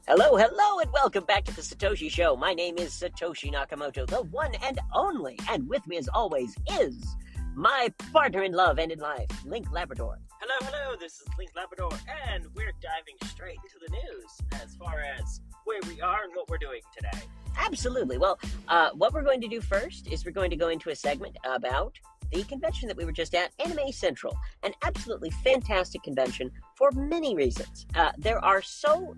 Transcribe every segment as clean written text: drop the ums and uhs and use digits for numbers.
Hello, hello, and welcome back to the Satoshi Show. My name is Satoshi Nakamoto, the one and only, and with me as always is my partner in love and in life, Link Labrador. Hello, this is Link Labrador, and we're diving straight into the news as far as where we are and what we're doing today. Absolutely. Well, what we're going to do first is we're going to go into a segment about the convention that we were just at, Anime Central, an absolutely fantastic convention for many reasons. There are so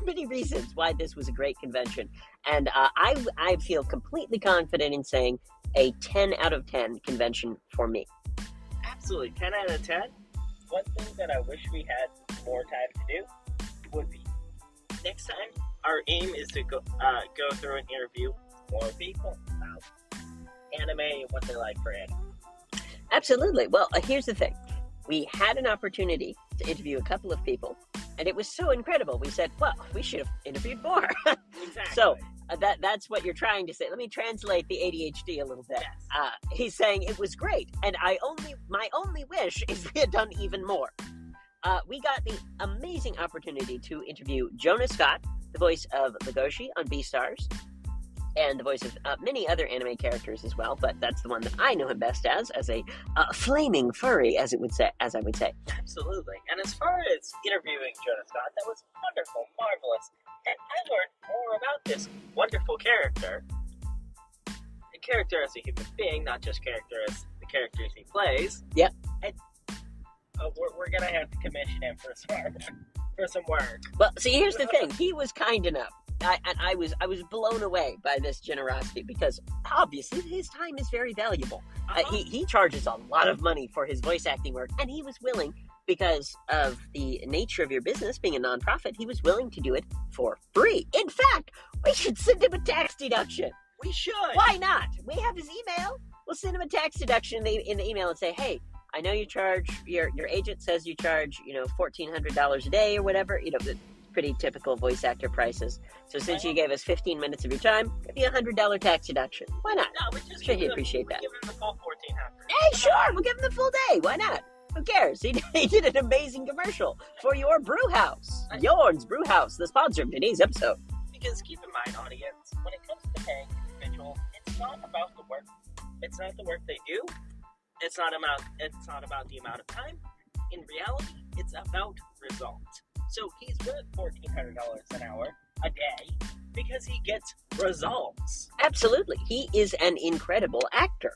many reasons why this was a great convention, and I feel completely confident in saying a 10 out of 10 convention for me. Absolutely, 10 out of 10. One thing that I wish we had more time to do would be next time our aim is to go through and interview more people about anime and what they like for anime. Absolutely. Well, here's the thing. We had an opportunity to interview a couple of people, and it was so incredible. We said, well, we should have interviewed more. Exactly. So that's what you're trying to say. Let me translate the ADHD a little bit. Yes. He's saying it was great, and my only wish is we had done even more. We got the amazing opportunity to interview Jonah Scott, the voice of Legoshi on Beastars, and the voice of many other anime characters as well, but that's the one that I know him best as a flaming furry, as I would say. Absolutely. And as far as interviewing Jonah Scott, that was wonderful, marvelous, and I learned more about this wonderful character. A character as a human being, not just character as the characters he plays. Yep. And we're gonna have to commission him for some work. Well, see, here's the thing. He was kind enough. I was blown away by this generosity because obviously his time is very valuable. He charges a lot of money for his voice acting work, and he was willing, because of the nature of your business being a nonprofit, he was willing to do it for free. In fact, we should send him a tax deduction. We should. Why not? We have his email. We'll send him a tax deduction in the email and say, hey, I know you charge, your agent says you charge, $1,400 a day or whatever, pretty typical voice actor prices. So since you gave us 15 minutes of your time, give you $100 tax deduction. Why not? No, Sure, he appreciate that. Give him the full 1,400. Hey, sure, we'll give him the full day. Why not? Who cares? He did an amazing commercial for your brew house. Yorn's Brew House, the sponsor of today's episode. Because keep in mind, audience, when it comes to paying individuals, it's not about the work. It's not the work they do. It's not about the amount of time. In reality, it's about results. So he's worth $1,400 an hour a day because he gets results. Absolutely. He is an incredible actor.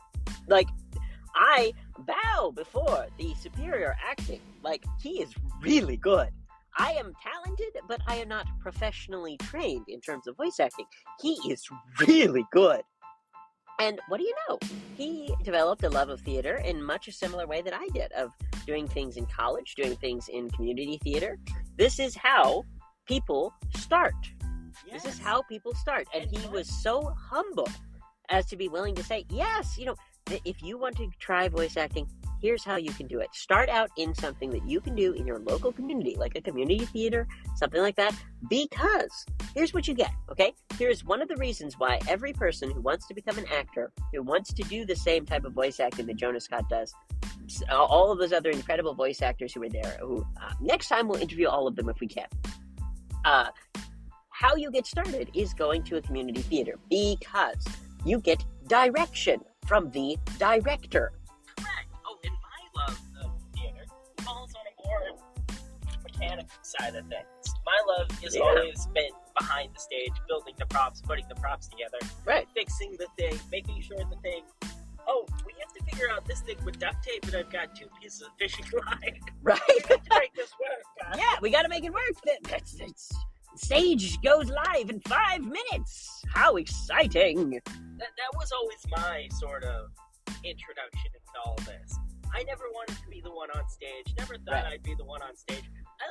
I bow before the superior acting. He is really good. I am talented, but I am not professionally trained in terms of voice acting. He is really good. And what do you know? He developed a love of theater in much a similar way that I did, of doing things in college, doing things in community theater. This is how people start. Yes. This is how people start. And he was so humble as to be willing to say, yes, if you want to try voice acting, here's how you can do it. Start out in something that you can do in your local community, like a community theater, something like that, because here's what you get, okay? Here's one of the reasons why every person who wants to become an actor, who wants to do the same type of voice acting that Jonah Scott does, all of those other incredible voice actors who were there, who next time we'll interview all of them if we can. How you get started is going to a community theater, because you get direction from the director. Correct. Oh, and my love of theater falls on a more mechanical side of things. My love has always been behind the stage, building the props, putting the props together, right, fixing the thing, making sure the thing. Oh, we have to figure out this thing with duct tape, and I've got 2 pieces of fishing line. Right. We have to make this work, guys. Yeah, we got to make it work. The stage goes live in 5 minutes. How exciting! That was always my sort of introduction into all this. I never wanted to be the one on stage. Never thought I'd be the one on stage. I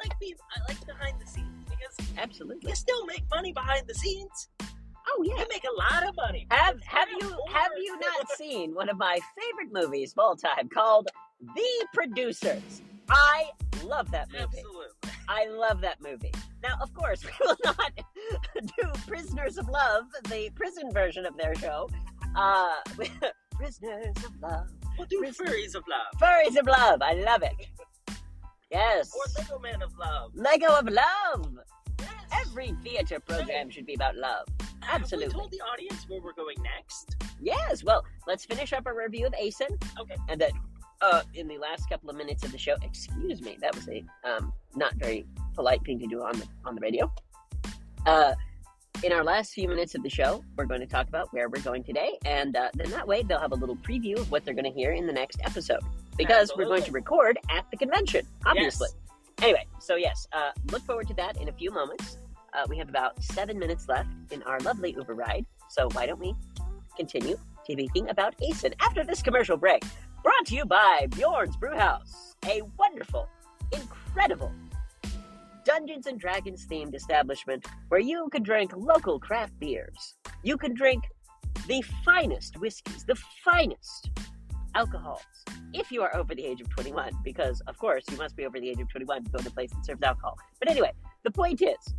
like behind the scenes because absolutely you still make money behind the scenes. Oh yeah, you make a lot of money. Have you not seen one of my favorite movies of all time called The Producers? I love that movie. Absolutely. I love that movie. Now, of course, we will not do Prisoners of Love, the prison version of their show. Prisoners of Love. We'll do Furries of Love. Furries of Love. I love it. Yes. Or Lego Man of Love. Lego of Love. Yes. Every theater program should be about love. Absolutely. Have we told the audience where we're going next? Yes. Well, let's finish up our review of ASIN. Okay. And then in the last couple of minutes of the show, excuse me, that was a not very polite thing to do on the radio. In our last few minutes of the show, we're going to talk about where we're going today, and then that way they'll have a little preview of what they're going to hear in the next episode, because we're going to record at the convention, obviously. Yes. Anyway, so yes, look forward to that in a few moments. We have about 7 minutes left in our lovely Uber ride, so why don't we continue speaking about ASIN after this commercial break, brought to you by Bjorn's Brewhouse, a wonderful, incredible Dungeons and Dragons themed establishment where you can drink local craft beers. You can drink the finest whiskeys, the finest alcohols, if you are over the age of 21, because of course you must be over the age of 21 to go to a place that serves alcohol. But anyway, the point is,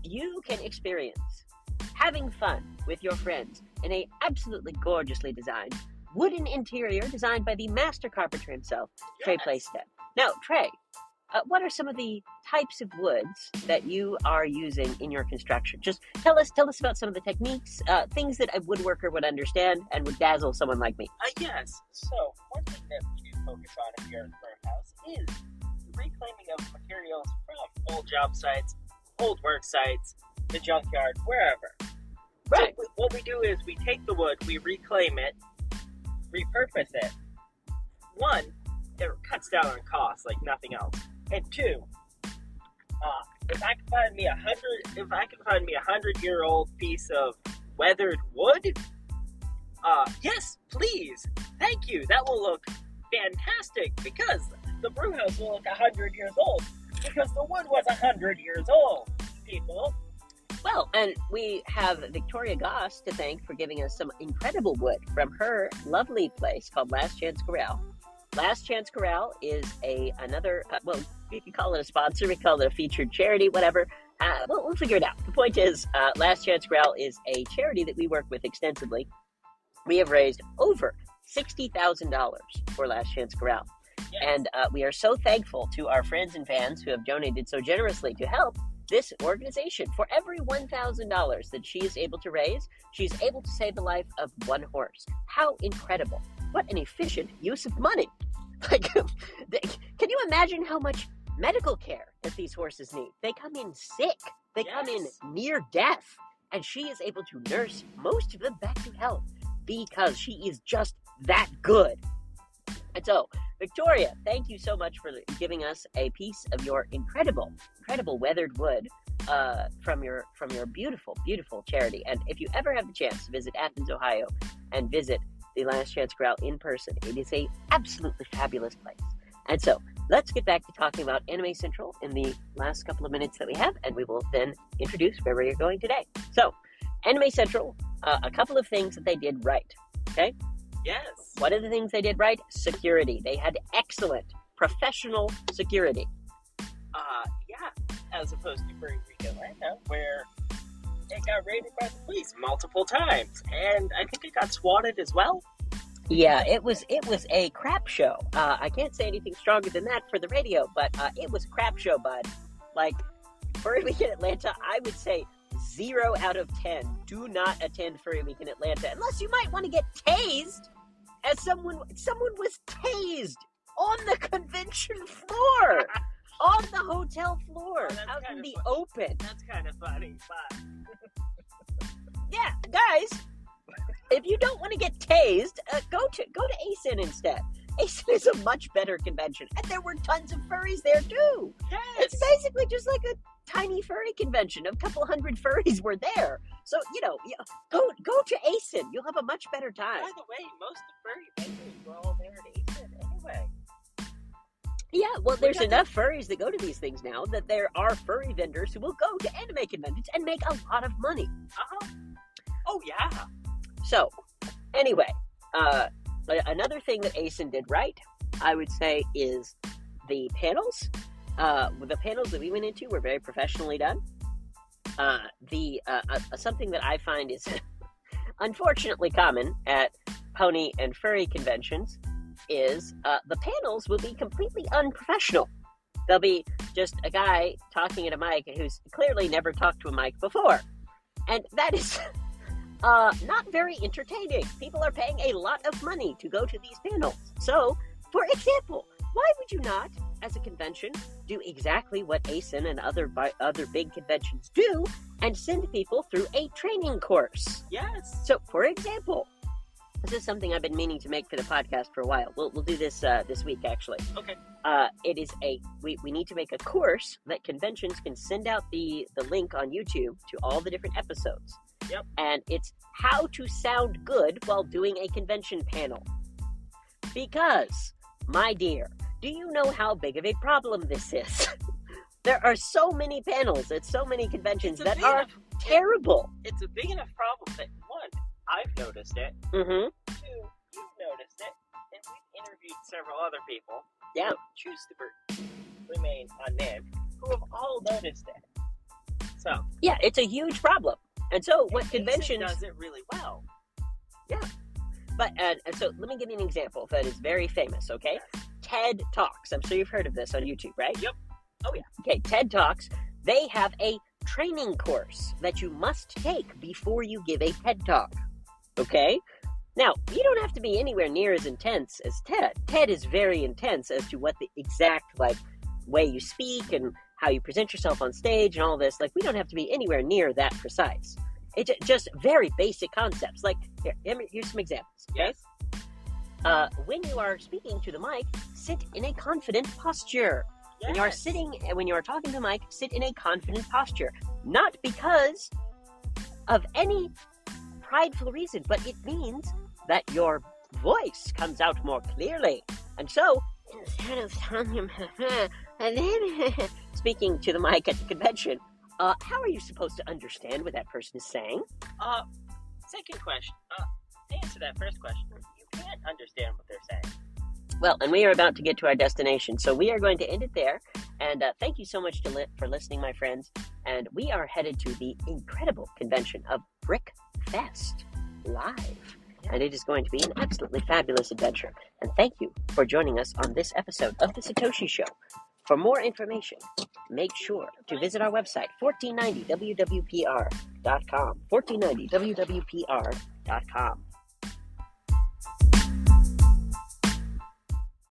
you can experience having fun with your friends in a absolutely gorgeously designed wooden interior designed by the master carpenter himself, Trey Playstead. Now, Trey, what are some of the types of woods that you are using in your construction? Just tell us about some of the techniques, things that a woodworker would understand and would dazzle someone like me. Yes. So, one thing that we do focus on at Bjorn's Brewhouse is the reclaiming of materials from old job sites, old work sites, the junkyard, wherever. Right. So what we do is we take the wood, we reclaim it, repurpose it. One, it cuts down on costs like nothing else. And two, if I can find me a 100-year-old piece of weathered wood, yes, please, thank you. That will look fantastic because the brew house will look 100 years old because the wood was 100 years old, people. Well, and we have Victoria Goss to thank for giving us some incredible wood from her lovely place called Last Chance Corral. Last Chance Corral is another, well, you can call it a sponsor, we call it a featured charity, whatever. We'll figure it out. The point is, Last Chance Corral is a charity that we work with extensively. We have raised over $60,000 for Last Chance Corral. Yes. And we are so thankful to our friends and fans who have donated so generously to help this organization. For every $1,000 that she is able to raise, she's able to save the life of one horse. How incredible. What an efficient use of money. Like, can you imagine how much medical care that these horses need? They come in sick. They come in near death. And she is able to nurse most of them back to health because she is just that good. And so, Victoria, thank you so much for giving us a piece of your incredible weathered wood from your beautiful, beautiful charity. And if you ever have the chance to visit Athens, Ohio, and visit the Last Chance Corral in person, it is a absolutely fabulous place. And so, let's get back to talking about Anime Central in the last couple of minutes that we have, and we will then introduce where we're going today. So, Anime Central, a couple of things that they did right, okay? Yes. One of the things they did right, security. They had excellent professional security. Yeah, as opposed to Furry Week Atlanta, where it got raided by the police multiple times, and I think it got swatted as well. Yeah, it was a crap show. I can't say anything stronger than that for the radio, but it was a crap show, bud. Like, Furry Week in Atlanta, I would say 0 out of 10. Do not attend Furry Week in Atlanta unless you might want to get tased, as someone was tased on the convention floor, on the hotel floor, out in the open. That's kind of funny, but yeah, guys, if you don't want to get tased, go to ASIN instead. ASIN is a much better convention, and there were tons of furries there too. yes, It's basically just like a tiny furry convention. A couple hundred furries were there. So, go to ASIN. You'll have a much better time. by the way, most of the furry vendors were all there at ASIN anyway. Yeah, well, there's enough furries that go to these things now that there are furry vendors who will go to anime conventions and make a lot of money. Oh, yeah. So, anyway, another thing that ASIN did right, I would say, is the panels. The panels that we went into were very professionally done. Something that I find is unfortunately common at pony and furry conventions is the panels will be completely unprofessional. There'll be just a guy talking at a mic who's clearly never talked to a mic before. And that is not very entertaining. People are paying a lot of money to go to these panels. So, for example, why would you not, as a convention, do exactly what ASIN and other big conventions do and send people through a training course? Yes. So, for example, this is something I've been meaning to make for the podcast for a while. We'll do this this week, actually. Okay. It is we need to make a course that conventions can send out the link on YouTube to all the different episodes. Yep. And it's how to sound good while doing a convention panel. Because, my dear, do you know how big of a problem this is? There are so many panels at so many conventions that are terrible. It's a big enough problem that, one, I've noticed it. Mm-hmm. Two, you've noticed it. And we've interviewed several other people. Yeah. Who choose to remain unnamed, who have all noticed it. So. Yeah, it's a huge problem. And so what conventions does it really well. Yeah. But so let me give you an example that is very famous, okay? Yes. TED Talks. I'm sure you've heard of this on YouTube, right? Yep. Oh, yeah. Okay, TED Talks, they have a training course that you must take before you give a TED Talk, okay? Now, you don't have to be anywhere near as intense as TED. TED is very intense as to what the exact, way you speak and how you present yourself on stage and all this. We don't have to be anywhere near that precise. It's just very basic concepts. Here's some examples, okay? Yes. When you are speaking to the mic, sit in a confident posture. Yes. When you are talking to the mic, sit in a confident posture. Not because of any prideful reason, but it means that your voice comes out more clearly. And so, instead of speaking to the mic at the convention, how are you supposed to understand what that person is saying? Second question. To answer that first question, you can't understand what they're saying. Well, and we are about to get to our destination, so we are going to end it there. And thank you so much for listening, my friends. And we are headed to the incredible convention of Brick Fest live. And it is going to be an absolutely fabulous adventure. And thank you for joining us on this episode of The Satoshi Show. For more information, make sure to visit our website, 1490wwpr.com. 1490wwpr.com.